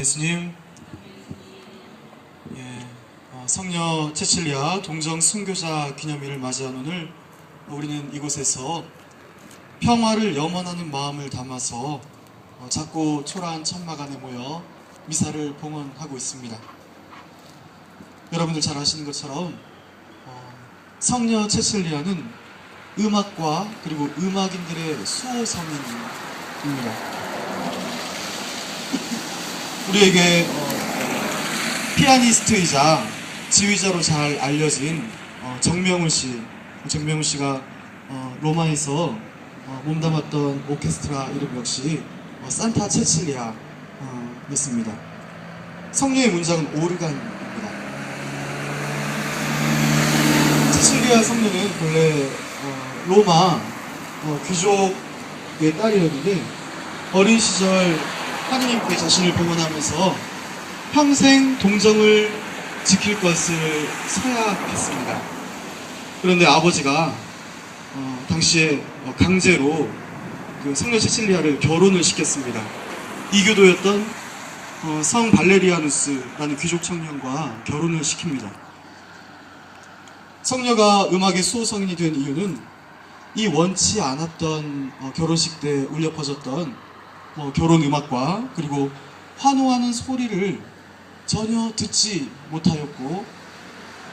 예수님, 성녀 체칠리아 동정 순교자 기념일을 맞이한 오늘 우리는 이곳에서 평화를 염원하는 마음을 담아서 작고 초라한 천막 안에 모여 미사를 봉헌하고 있습니다. 여러분들 잘 아시는 것처럼 성녀 체칠리아는 음악과 그리고 음악인들의 수호성인입니다. 우리에게 피아니스트이자 지휘자로 잘 알려진 정명훈 씨가 로마에서 몸담았던 오케스트라 이름 역시 산타 체칠리아였습니다. 성녀의 문장은 오르간입니다. 체칠리아 성녀는 본래 로마 귀족의 딸이었는데 어린 시절 하느님께 자신을 봉헌하면서 평생 동정을 지킬 것을 서약했습니다. 그런데 아버지가 당시에 강제로 그 성녀 체칠리아를 결혼을 시켰습니다. 이교도였던 성 발레리아누스라는 귀족 청년과 결혼을 시킵니다. 성녀가 음악의 수호성인이 된 이유는 이 원치 않았던 결혼식 때 울려 퍼졌던 결혼 음악과 그리고 환호하는 소리를 전혀 듣지 못하였고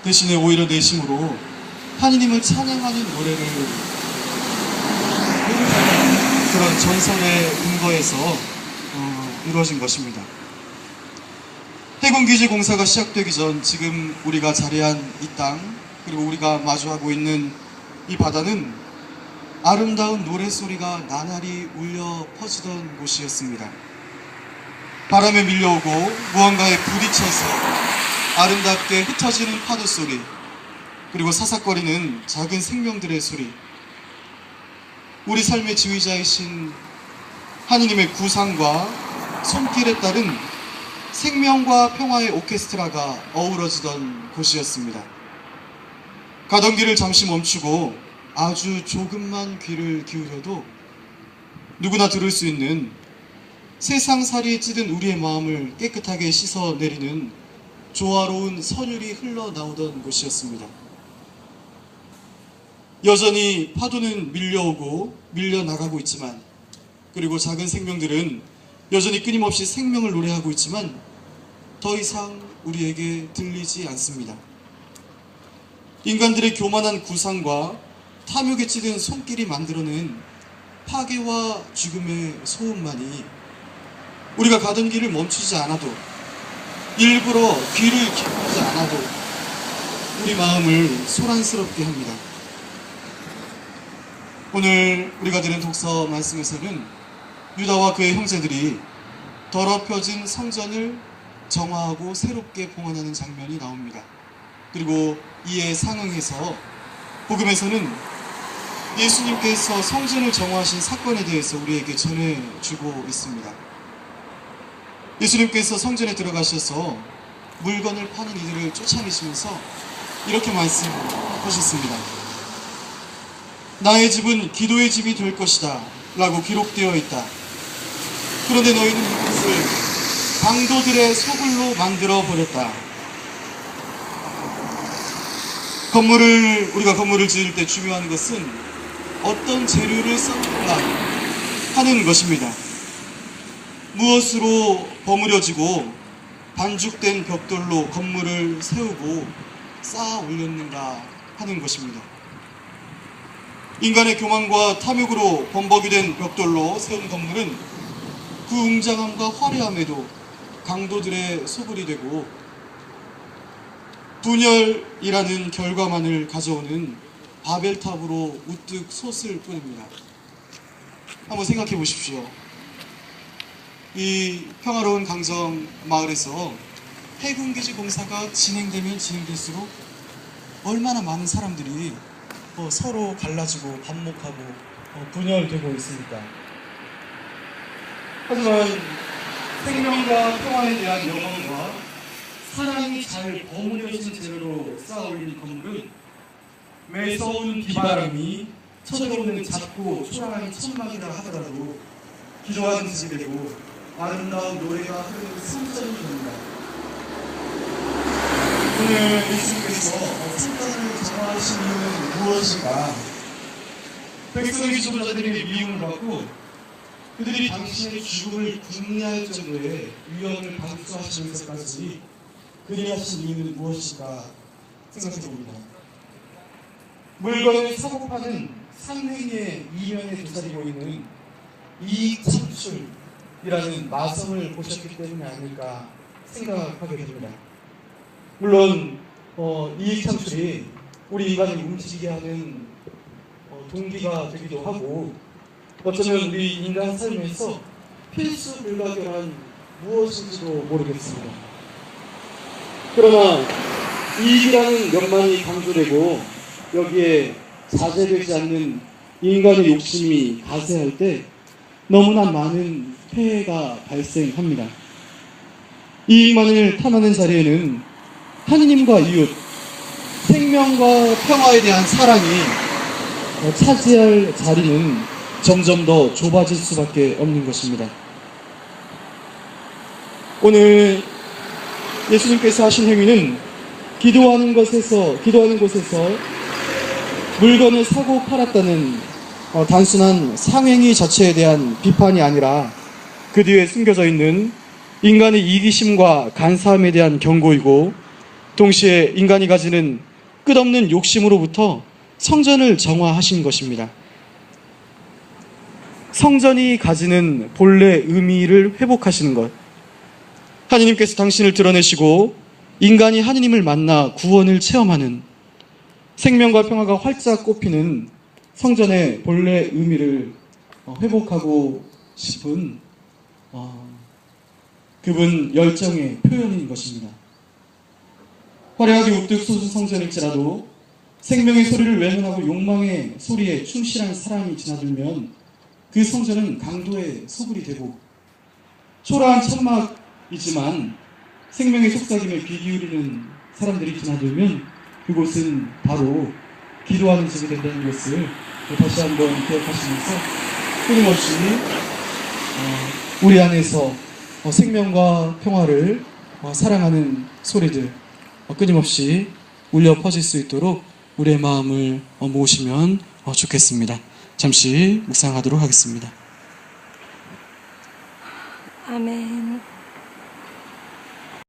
대신에 오히려 내심으로 하느님을 찬양하는 노래를 부르는 그런 전선의 근거에서 이루어진 것입니다. 해군기지 공사가 시작되기 전 지금 우리가 자리한 이 땅 그리고 우리가 마주하고 있는 이 바다는 아름다운 노랫소리가 나날이 울려 퍼지던 곳이었습니다. 바람에 밀려오고 무언가에 부딪혀서 아름답게 흩어지는 파도소리, 그리고 사삭거리는 작은 생명들의 소리, 우리 삶의 지휘자이신 하느님의 구상과 손길에 따른 생명과 평화의 오케스트라가 어우러지던 곳이었습니다. 가던 길을 잠시 멈추고 아주 조금만 귀를 기울여도 누구나 들을 수 있는 세상살이에 찌든 우리의 마음을 깨끗하게 씻어내리는 조화로운 선율이 흘러나오던 곳이었습니다. 여전히 파도는 밀려오고 밀려나가고 있지만, 그리고 작은 생명들은 여전히 끊임없이 생명을 노래하고 있지만 더 이상 우리에게 들리지 않습니다. 인간들의 교만한 구상과 탐욕에 찌든 손길이 만들어낸 파괴와 죽음의 소음만이 우리가 가던 길을 멈추지 않아도, 일부러 귀를 기울이지 않아도 우리 마음을 소란스럽게 합니다. 오늘 우리가 들은 독서 말씀에서는 유다와 그의 형제들이 더럽혀진 성전을 정화하고 새롭게 봉헌하는 장면이 나옵니다. 그리고 이에 상응해서 복음에서는 예수님께서 성전을 정화하신 사건에 대해서 우리에게 전해주고 있습니다. 예수님께서 성전에 들어가셔서 물건을 파는 이들을 쫓아내시면서 이렇게 말씀하셨습니다. 나의 집은 기도의 집이 될 것이다 라고 기록되어 있다. 그런데 너희는 이것을 강도들의 소굴로 만들어 버렸다. 우리가 건물을 지을 때 중요한 것은 어떤 재료를 썼는가 하는 것입니다. 무엇으로 버무려지고 반죽된 벽돌로 건물을 세우고 쌓아 올렸는가 하는 것입니다. 인간의 교만과 탐욕으로 범벅이 된 벽돌로 세운 건물은 그 웅장함과 화려함에도 강도들의 소굴이 되고 분열이라는 결과만을 가져오는 바벨탑으로 우뚝 솟을 뿐입니다. 한번 생각해 보십시오. 이 평화로운 강정 마을에서 해군기지 공사가 진행되면 진행될수록 얼마나 많은 사람들이 서로 갈라지고 반목하고 분열되고 있습니까? 하지만 생명과 평화에 대한 영혼과 사랑이 잘 버무려진 재료로 쌓아 올린 건물은 매서운 비바람이 쳐들어오는 작고 초라한 천막이라 하더라도 기도하는 집이 되고 아름다운 노래가 흐르는 성전이 됩니다. 오늘 예수님께서 성전을 정화하신 이유는 무엇인가? 백성의 지도자들에게 미움을 받고 그들이 당신의 죽음을 궁리할 정도의 위험을 감수하시면서까지 그리 하신 이유는 무엇인가 생각해 봅니다. 물건을 사고 파는 상행의 이면에 도사리고 있는 이익 창출이라는 마성을 보셨기 때문이 아닐까 생각하게 됩니다. 물론 이익 창출이 우리 인간을 움직이게 하는 동기가 되기도 하고 어쩌면 우리 인간 삶에서 필수 불가결한 무엇인지도 모르겠습니다. 그러나 이익이라는 것만이 강조되고 여기에 자제되지 않는 인간의 욕심이 가세할 때 너무나 많은 폐해가 발생합니다. 이익만을 탐하는 자리에는 하느님과 이웃, 생명과 평화에 대한 사랑이 차지할 자리는 점점 더 좁아질 수밖에 없는 것입니다. 오늘 예수님께서 하신 행위는 기도하는 곳에서 물건을 사고 팔았다는 단순한 상행위 자체에 대한 비판이 아니라 그 뒤에 숨겨져 있는 인간의 이기심과 간사함에 대한 경고이고 동시에 인간이 가지는 끝없는 욕심으로부터 성전을 정화하신 것입니다. 성전이 가지는 본래 의미를 회복하시는 것. 하느님께서 당신을 드러내시고 인간이 하느님을 만나 구원을 체험하는 생명과 평화가 활짝 꽃피는 성전의 본래 의미를 회복하고 싶은 그분 열정의 표현인 것입니다. 화려하게 우뚝 솟은 성전일지라도 생명의 소리를 외면하고 욕망의 소리에 충실한 사람이 지나들면 그 성전은 강도의 소굴이 되고 초라한 천막이지만 생명의 속삭임에 귀 기울이는 사람들이 지나들면 그곳은 바로 기도하는 집이 된다는 것을 다시 한번 기억하시면서 끊임없이 우리 안에서 생명과 평화를 사랑하는 소리들 끊임없이 울려 퍼질 수 있도록 우리의 마음을 모으시면 좋겠습니다. 잠시 묵상하도록 하겠습니다. 아멘.